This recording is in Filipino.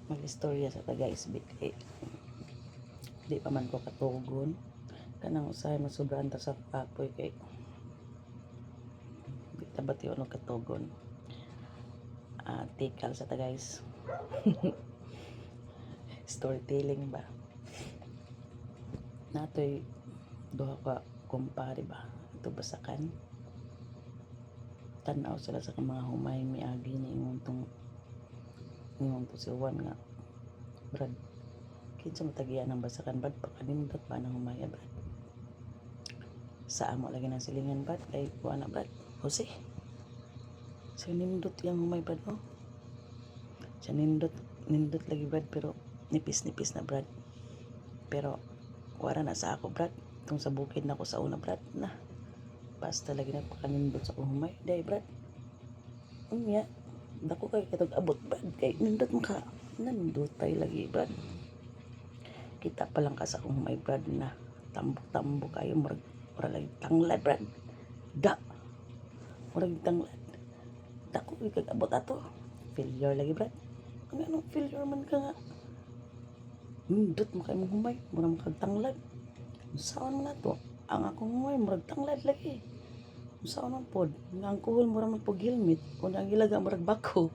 Mag-istorya sa taga isbit kay di pa man ko katugon kanang usahay masubrahan ta sa kapoy kay di ta ba tiyo no katugon. Tikal sa ta guys. Storytelling ba natoy duha ka kumpare ba ito basakan tanaw sila sa mga humay miagi ni ingon tong si Juan nga Brad kinsa matagian ng basakan Brad pakanindot ba nang humaya Brad sa amo lagi ng silingan Brad kay kuha na Brad Jose sa nindot yang humay Brad no sa nindot lagi Brad pero nipis na Brad pero wala na sa ako Brad itong sa bukid na ako sa una Brad na basta lagi na pakanindot sa akong humay day Brad unya dako kay katog abot Brad kay nindot mo ka nindot tayo lagi Brad kita pa lang ka sa akong humay Brad na tambok kayo murag lagi tanglad Brad da murag tanglad dako kay kag abot ato failure lagi Brad ang anong failure man ka nga nindot mo kayo mong humay murag makagtanglad saan man nato ang akong humay murag tanglad lagi saan man pod nga ang kuhol murag man pog helmet kung ang ilaga murag bako